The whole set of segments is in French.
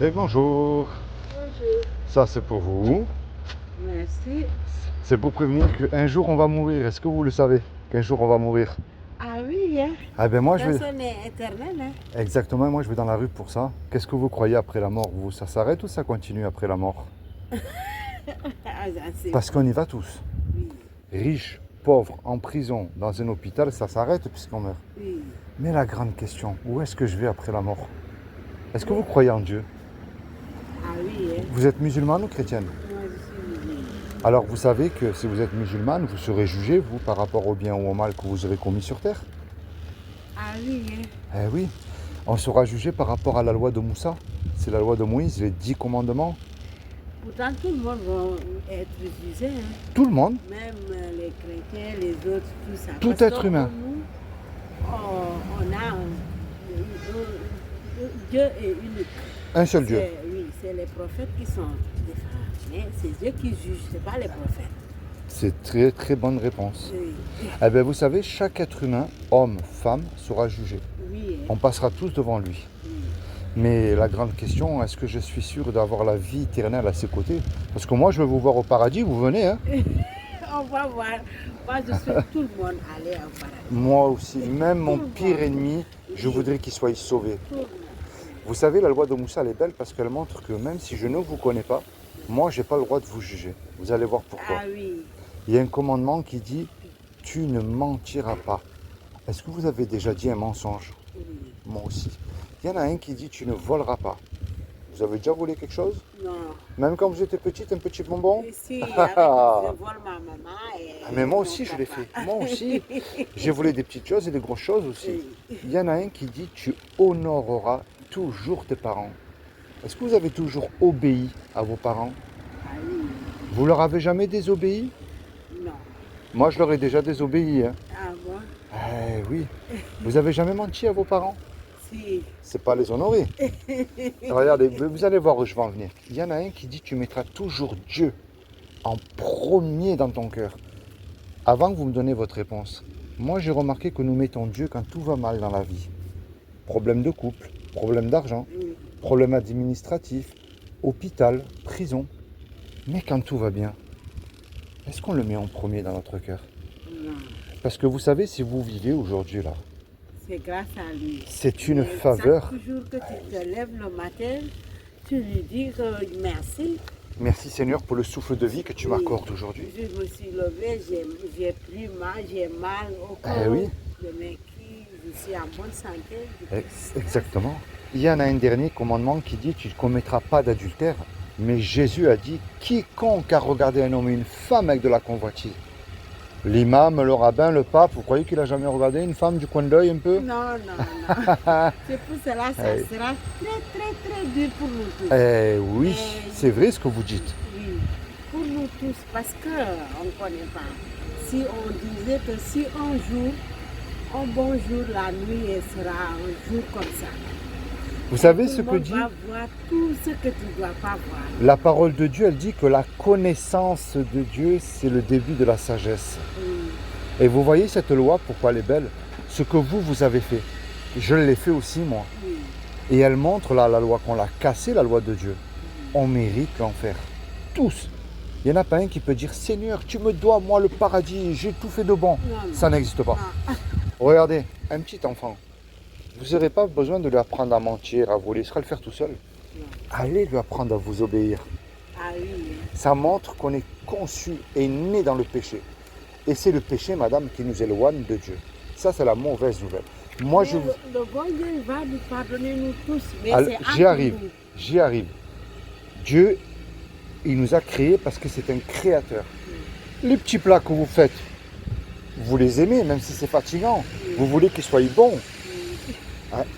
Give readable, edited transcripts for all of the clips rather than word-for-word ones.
Et bonjour, Bonjour. ça c'est pour vous. Merci. C'est pour prévenir qu'un jour on va mourir. Est-ce que vous le savez? Qu'un jour on va mourir. Ah oui, hein? Ah ben moi je vais... Personne n'est éternel, hein? Exactement, moi je vais dans la rue pour ça. Qu'est-ce que vous croyez après la mort? Vous, ça s'arrête ou ça continue après la mort? Ah, c'est Parce qu'on y va tous. oui, Riches, pauvres, en prison, dans un hôpital, ça s'arrête puisqu'on meurt. oui. Mais la grande question, où est-ce que je vais après la mort? Est-ce que vous croyez en Dieu? Ah oui, hein? Vous êtes musulmane ou chrétienne? Moi, je suis musulmane. Alors vous savez que si vous êtes musulmane, vous serez jugé, vous, par rapport au bien ou au mal que vous aurez commis sur terre. Ah oui, hein? Eh oui, on sera jugé par rapport à la loi de Moussa. C'est la loi de Moïse, les 10 commandements. Pourtant, tout le monde va être jugé, hein? Tout le monde, Même les chrétiens, les autres, tout ça. tout Parce être que humain. nous, on a Dieu est unique. Un seul Dieu. Oui, c'est les prophètes qui sont des frères. Mais c'est Dieu qui juge, c'est pas les prophètes. C'est très très bonne réponse. Oui, Eh bien vous savez, chaque être humain, homme, femme, sera jugé. oui, hein? On passera tous devant lui. Oui. Mais la grande question, est-ce que je suis sûr d'avoir la vie éternelle à ses côtés? Parce que moi je veux vous voir au paradis, vous venez, hein? On va voir. Moi, je souhaite tout le monde aller au paradis. Moi aussi, même mon Tout le pire monde. ennemi, je voudrais qu'il soit sauvé. Tout le monde. Vous savez, la loi de Moussa, elle est belle parce qu'elle montre que même si je ne vous connais pas, moi, j'ai pas le droit de vous juger. Vous allez voir pourquoi. Ah oui. Il y a un commandement qui dit « Tu ne mentiras pas ». Est-ce que vous avez déjà dit un mensonge? Oui. Moi aussi. Il y en a un qui dit « Tu ne voleras pas ». Vous avez déjà volé quelque chose? Non. Même quand vous étiez petite, un petit bonbon? Ici, je vole ma maman. Et Ah, mais moi mon aussi, je l'ai papa. fait. Moi aussi. J'ai volé des petites choses et des grosses choses aussi. Oui. Il y en a un qui dit « Tu honoreras toujours tes parents ». Est-ce que vous avez toujours obéi à vos parents? Ah oui. Vous leur avez jamais désobéi? Non. Moi, je leur ai déjà désobéi. Hein. Ah moi? Eh oui. Vous avez jamais menti à vos parents? Si. C'est pas les honorer. Regardez, vous allez voir où je vais en venir. Il y en a un qui dit tu mettras toujours Dieu en premier dans ton cœur. Avant que vous me donnez votre réponse, moi j'ai remarqué que nous mettons Dieu quand tout va mal dans la vie. Problème de couple, problème d'argent, Oui. problème administratif, hôpital, prison. Mais quand tout va bien, est-ce qu'on le met en premier dans notre cœur? Non. Parce que vous savez, si vous vivez aujourd'hui là, C'est grâce à lui. c'est une Mais faveur. chaque jour que tu te lèves le matin, tu lui dis merci. Merci Seigneur pour le souffle de vie que tu m'accordes aujourd'hui. Je me suis levée, j'ai pris mal, j'ai mal au corps. Eh oui. Mais je suis en bonne santé. Exactement. Il y en a un dernier commandement qui dit tu ne commettras pas d'adultère. Mais Jésus a dit quiconque a regardé un homme et une femme avec de la convoitise. L'imam, le rabbin, le pape, vous croyez qu'il a jamais regardé une femme du coin de l'œil un peu? Non, non, non. C'est pour cela que ça Eh. sera très dur pour nous tous. Eh oui, Mais- c'est vrai ce que vous dites. Oui, pour nous tous, parce qu'on ne connaît pas. Si on disait que si un jour, un bon jour, la nuit sera un jour comme ça. Vous savez Tout ce le que monde dit va voir tout ce que tu ne dois pas voir. la parole de Dieu? Elle dit que la connaissance de Dieu, c'est le début de la sagesse. Oui, Et vous voyez cette loi, pourquoi elle est belle? Ce que vous avez fait, je l'ai fait aussi moi. oui, Et elle montre là, la loi qu'on l'a cassée, la loi de Dieu. On mérite l'enfer. Tous. Il n'y en a pas un qui peut dire Seigneur, tu me dois moi le paradis, j'ai tout fait de bon. Non, non. Ça n'existe pas. non. Regardez, un petit enfant, vous n'aurez pas besoin de lui apprendre à mentir, à voler, il sera le faire tout seul. Non. Allez lui apprendre à vous obéir. Ah oui, hein. Ça montre qu'on est conçu et né dans le péché. Et c'est le péché, madame, qui nous éloigne de Dieu. Ça, c'est la mauvaise nouvelle. Moi, je... Mais le bon Dieu il va nous pardonner nous tous. Mais Alors, c'est entre j'y arrive, nous. j'y arrive. Dieu, il nous a créés parce que c'est un créateur. Les petits plats que vous faites, vous les aimez, même si c'est fatigant. Vous voulez qu'ils soient bons.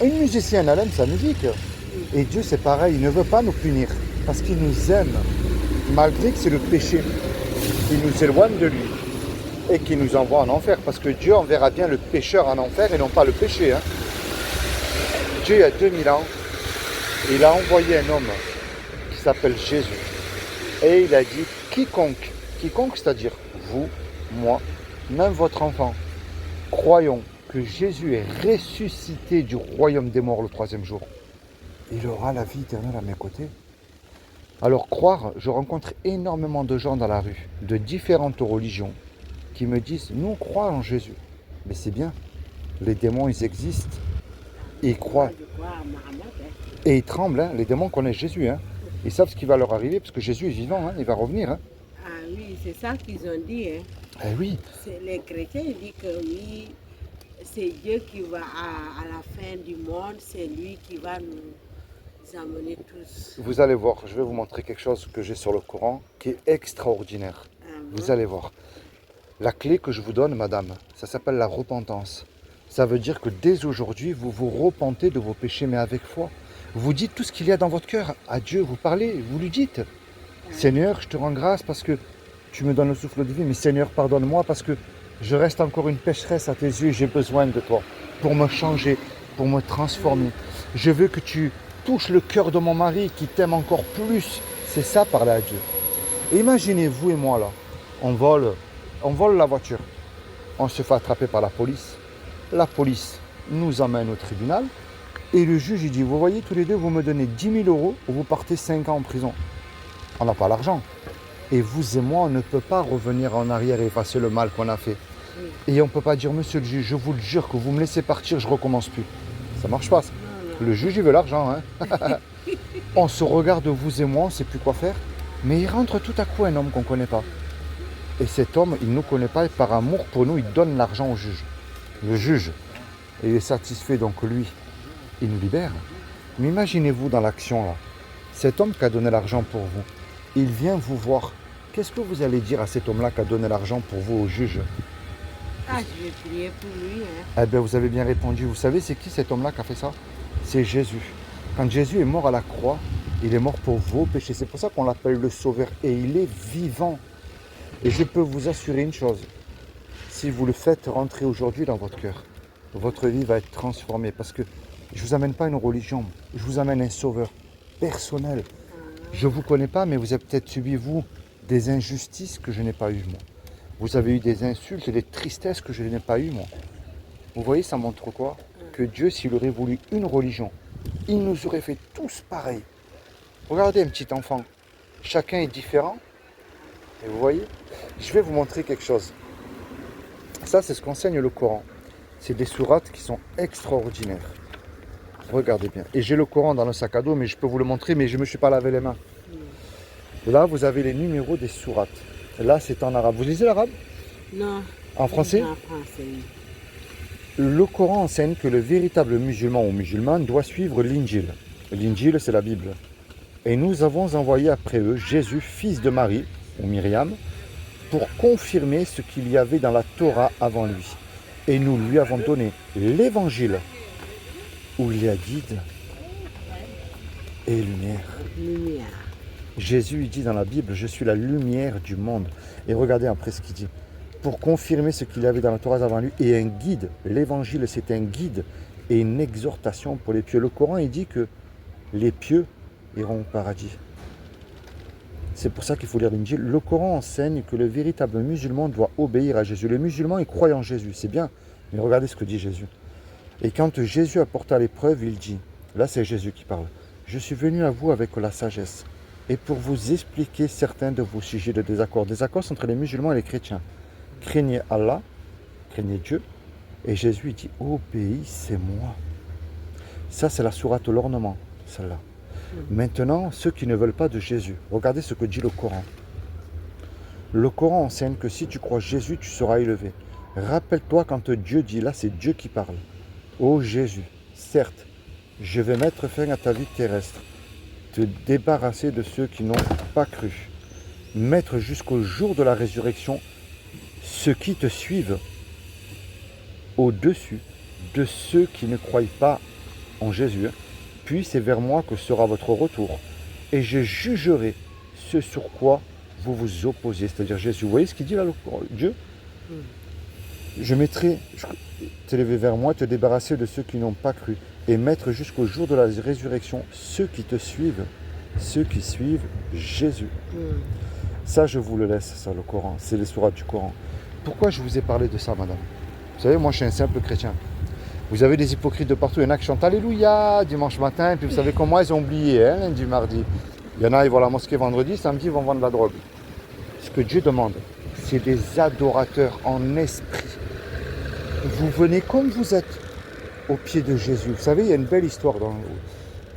Un musicien, elle aime sa musique. Et Dieu, c'est pareil, il ne veut pas nous punir parce qu'il nous aime, malgré que c'est le péché qui nous éloigne de lui et qui nous envoie en enfer. Parce que Dieu enverra bien le pécheur en enfer et non pas le péché. Hein. Dieu, il y a 2000 ans, il a envoyé un homme qui s'appelle Jésus. Et il a dit, quiconque, c'est-à-dire vous, moi, même votre enfant, croyons que Jésus est ressuscité du royaume des morts le 3e jour. il aura la vie éternelle à mes côtés. Alors croire, je rencontre énormément de gens dans la rue, de différentes religions, qui me disent, nous on croit en Jésus. Mais c'est bien, les démons ils existent, et ils croient, Je crois à Mohamed. Hein. et ils tremblent, hein. Les démons connaissent Jésus. Hein. Ils savent ce qui va leur arriver, parce que Jésus est vivant, hein. Il va revenir. Hein. Ah oui, c'est ça qu'ils ont dit. Hein. Eh oui, Les chrétiens ils disent que oui, c'est Dieu qui va à la fin du monde, c'est lui qui va nous amener tous. vous allez voir, je vais vous montrer quelque chose que j'ai sur le Coran, qui est extraordinaire. Ah Vous bon? allez voir. La clé que je vous donne, madame, ça s'appelle la repentance. Ça veut dire que dès aujourd'hui, vous vous repentez de vos péchés, mais avec foi. Vous dites tout ce qu'il y a dans votre cœur à Dieu, vous parlez, vous lui dites. Seigneur, je te rends grâce parce que tu me donnes le souffle de vie, mais Seigneur, pardonne-moi parce que je reste encore une pécheresse à tes yeux et j'ai besoin de toi pour me changer, pour me transformer. Je veux que tu touches le cœur de mon mari qui t'aime encore plus. C'est ça, parler à Dieu. Et imaginez, vous et moi là, on vole la voiture. On se fait attraper par la police. La police nous emmène au tribunal. Et le juge, il dit, vous voyez, tous les deux, vous me donnez 10 000 euros ou vous partez 5 ans en prison. On n'a pas l'argent. Et vous et moi, on ne peut pas revenir en arrière et effacer le mal qu'on a fait. Et on ne peut pas dire, monsieur le juge, je vous le jure que vous me laissez partir, je ne recommence plus. Ça ne marche pas. Ça. Le juge, il veut l'argent. Hein. On se regarde, vous et moi, on ne sait plus quoi faire. Mais il rentre tout à coup un homme qu'on ne connaît pas. Et cet homme, il ne nous connaît pas et par amour pour nous, il donne l'argent au juge. Le juge, il est satisfait, donc lui, il nous libère. Mais imaginez-vous dans l'action là, cet homme qui a donné l'argent pour vous, il vient vous voir. Qu'est-ce que vous allez dire à cet homme-là qui a donné l'argent pour vous au juge? Ah, je vais prier pour lui. Hein. Eh bien, vous avez bien répondu. Vous savez, c'est qui cet homme-là qui a fait ça? C'est Jésus. Quand Jésus est mort à la croix, il est mort pour vos péchés. C'est pour ça qu'on l'appelle le Sauveur. Et il est vivant. Et je peux vous assurer une chose. Si vous le faites rentrer aujourd'hui dans votre cœur, votre vie va être transformée. Parce que je ne vous amène pas une religion. Je vous amène un Sauveur personnel. Je ne vous connais pas, mais vous avez peut-être subi, vous, des injustices que je n'ai pas eues, moi. Vous avez eu des insultes et des tristesses que je n'ai pas eues, moi. Vous voyez, ça montre quoi? Que Dieu, s'il aurait voulu une religion, il nous aurait fait tous pareil. Regardez un petit enfant. Chacun est différent. Et vous voyez, je vais vous montrer quelque chose. Ça, c'est ce qu'enseigne le Coran. C'est des sourates qui sont extraordinaires. Regardez bien. Et j'ai le Coran dans le sac à dos, mais je peux vous le montrer, mais je ne me suis pas lavé les mains. Là, vous avez les numéros des sourates. Là, c'est en arabe. Vous lisez l'arabe? Non. En français? En français. Le Coran enseigne que le véritable musulman ou musulmane doit suivre l'Injil. L'Injil, c'est la Bible. Et nous avons envoyé après eux Jésus, fils de Marie, ou Myriam, pour confirmer ce qu'il y avait dans la Torah avant lui. Et nous lui avons donné l'Évangile, où il y a guide et lumière. Lumière. Jésus il dit dans la Bible, je suis la lumière du monde. Et regardez après ce qu'il dit. Pour confirmer ce qu'il y avait dans la Torah avant lui, et un guide. L'Évangile, c'est un guide et une exhortation pour les pieux. Le Coran, il dit que les pieux iront au paradis. C'est pour ça qu'il faut lire l'Injil. Le Coran enseigne que le véritable musulman doit obéir à Jésus. Le musulman, il croit en Jésus, c'est bien. Mais regardez ce que dit Jésus. Et quand Jésus apporta l'épreuve, il dit, là c'est Jésus qui parle, je suis venu à vous avec la sagesse et pour vous expliquer certains de vos sujets de désaccord. Désaccord entre les musulmans et les chrétiens. Craignez Allah, craignez Dieu. Et Jésus dit, obéissez-moi. Ça c'est la sourate l'ornement, celle-là. Maintenant, ceux qui ne veulent pas de Jésus, regardez ce que dit le Coran. Le Coran enseigne que si tu crois Jésus, tu seras élevé. Rappelle-toi quand Dieu dit, là c'est Dieu qui parle. Ô Jésus, certes, je vais mettre fin à ta vie terrestre, te débarrasser de ceux qui n'ont pas cru, mettre jusqu'au jour de la résurrection ceux qui te suivent au-dessus de ceux qui ne croient pas en Jésus. Puis c'est vers moi que sera votre retour, et je jugerai ce sur quoi vous vous opposez, c'est-à-dire Jésus. Vous voyez ce qu'il dit là, Dieu? Je mettrai, t'élever vers moi, te débarrasser de ceux qui n'ont pas cru, et mettre jusqu'au jour de la résurrection ceux qui te suivent, ceux qui suivent Jésus. Ça, je vous le laisse, ça, le Coran, c'est les sourates du Coran. Pourquoi je vous ai parlé de ça, madame? Vous savez, moi, je suis un simple chrétien. Vous avez des hypocrites de partout. Il y en a qui chantent Alléluia dimanche matin, et puis vous savez comment ils ont oublié, hein, lundi, mardi. Il y en a, ils vont à la mosquée vendredi, samedi, ils vont vendre de la drogue. Ce que Dieu demande, c'est des adorateurs en esprit. Vous venez comme vous êtes au pied de Jésus. Vous savez, il y a une belle histoire dans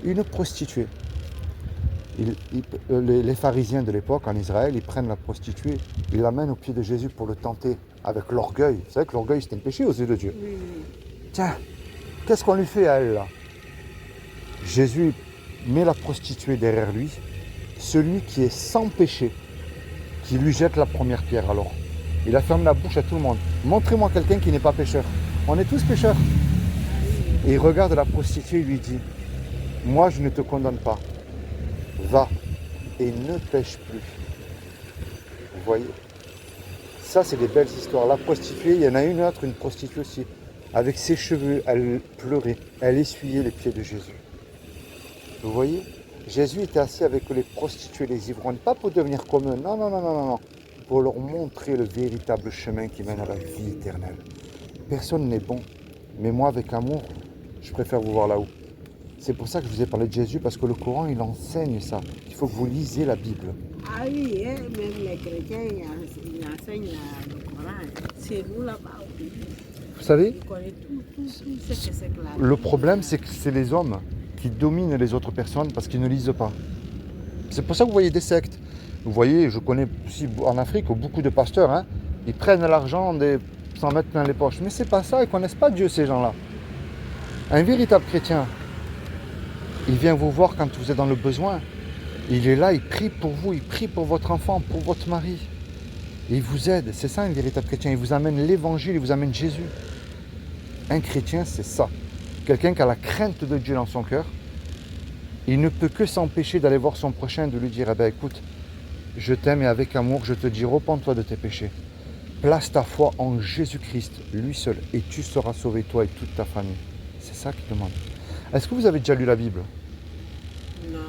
une prostituée. Les pharisiens de l'époque en Israël, ils prennent la prostituée, ils l'amènent au pied de Jésus pour le tenter avec l'orgueil. Vous savez que l'orgueil, c'est un péché aux yeux de Dieu. Oui. Tiens, qu'est-ce qu'on lui fait à elle là? Jésus met la prostituée derrière lui, celui qui est sans péché, qui lui jette la première pierre alors. Il a fermé la bouche à tout le monde. Montrez-moi quelqu'un qui n'est pas pécheur. On est tous pécheurs. Et il regarde la prostituée et lui dit, moi je ne te condamne pas. Va et ne pêche plus. Vous voyez? Ça, c'est des belles histoires. La prostituée, il y en a une autre, une prostituée aussi. Avec ses cheveux, elle pleurait, elle essuyait les pieds de Jésus. Vous voyez? Jésus était assis avec les prostituées, les ivrognes, pas pour devenir comme eux, non. Pour leur montrer le véritable chemin qui mène à la vie éternelle. Personne n'est bon, mais moi, avec amour, je préfère vous voir là-haut. C'est pour ça que je vous ai parlé de Jésus, parce que le Coran, il enseigne ça. Il faut que vous lisiez la Bible. Ah oui, hein, même les chrétiens, ils enseignent le Coran. C'est nous là-bas. Vous savez, On connaît tout ce que c'est que la le Bible. problème, c'est que c'est les hommes qui dominent les autres personnes parce qu'ils ne lisent pas. C'est pour ça que vous voyez des sectes. Vous voyez, je connais aussi en Afrique beaucoup de pasteurs, hein, ils prennent l'argent s'en mettent plein les poches. Mais c'est pas ça, ils ne connaissent pas Dieu, ces gens-là. Un véritable chrétien, il vient vous voir quand vous êtes dans le besoin. Il est là, il prie pour vous, il prie pour votre enfant, pour votre mari. Et il vous aide. C'est ça un véritable chrétien. Il vous amène l'évangile, il vous amène Jésus. Un chrétien, c'est ça. Quelqu'un qui a la crainte de Dieu dans son cœur. Il ne peut que s'empêcher d'aller voir son prochain, de lui dire, eh ben, écoute, je t'aime et avec amour, je te dis, repens-toi de tes péchés. Place ta foi en Jésus-Christ, lui seul, et tu seras sauvé, toi et toute ta famille. C'est ça qu'il demande. Est-ce que vous avez déjà lu la Bible? Non.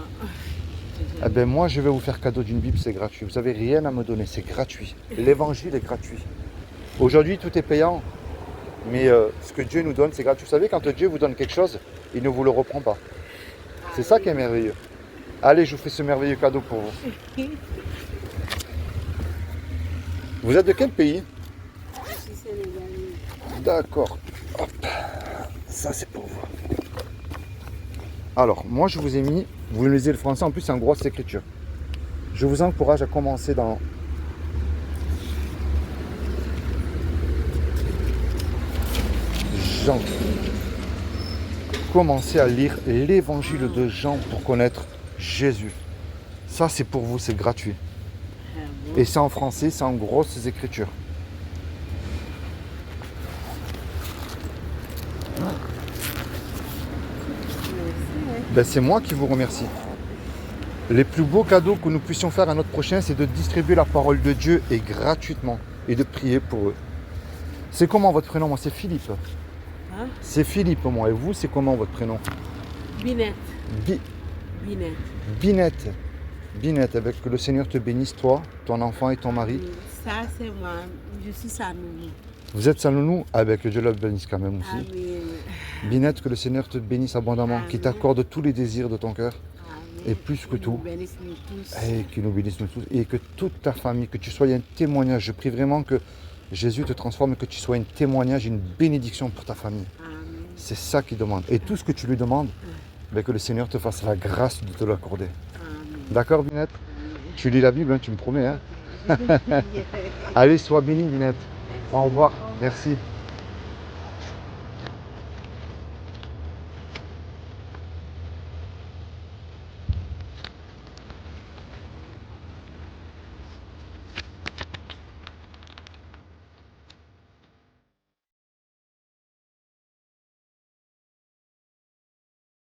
Eh bien, moi, je vais vous faire cadeau d'une Bible, c'est gratuit. Vous n'avez rien à me donner, c'est gratuit. L'évangile est gratuit. Aujourd'hui, tout est payant, mais ce que Dieu nous donne, c'est gratuit. Vous savez, quand Dieu vous donne quelque chose, il ne vous le reprend pas. C'est ça qui est merveilleux. Allez, je vous fais ce merveilleux cadeau pour vous. Vous êtes de quel pays? Je suis sénégalaise. D'accord. Hop. Ça, c'est pour vous. Alors, moi, je vous ai mis, vous lisez le français, en plus, c'est en grosse écriture. Je vous encourage à commencer dans Jean. Commencez à lire l'évangile de Jean pour connaître Jésus. Ça, c'est pour vous, c'est gratuit. Ah bon? Et c'est en français, c'est en grosses écritures. Ben, c'est moi qui vous remercie. Les plus beaux cadeaux que nous puissions faire à notre prochain, c'est de distribuer la parole de Dieu et gratuitement et de prier pour eux. C'est comment votre prénom? Moi, c'est Philippe. Hein? C'est Philippe, moi. Et vous, c'est comment votre prénom? Binette. Bi- Binette. Binette. Binette, avec que le Seigneur te bénisse, toi, ton enfant et ton mari. Ça, c'est moi. Je suis sa nounou. Vous êtes sa nounou? Ah ben, que Dieu la bénisse quand même aussi. Amen. Binette, que le Seigneur te bénisse abondamment, qu'il t'accorde tous les désirs de ton cœur. Amen. Et plus que tout. Nous bénisse nous tous. Et qu'il nous bénisse nous tous. Et que toute ta famille, que tu sois un témoignage. Je prie vraiment que Jésus te transforme et que tu sois un témoignage, une bénédiction pour ta famille. Amen. C'est ça qu'il demande. Et tout ce que tu lui demandes, ben, que le Seigneur te fasse la grâce de te l'accorder. Amen. D'accord, Binette? Tu lis la Bible, hein, tu me promets. Hein? Allez, sois bénie, Binette. Au revoir. Merci.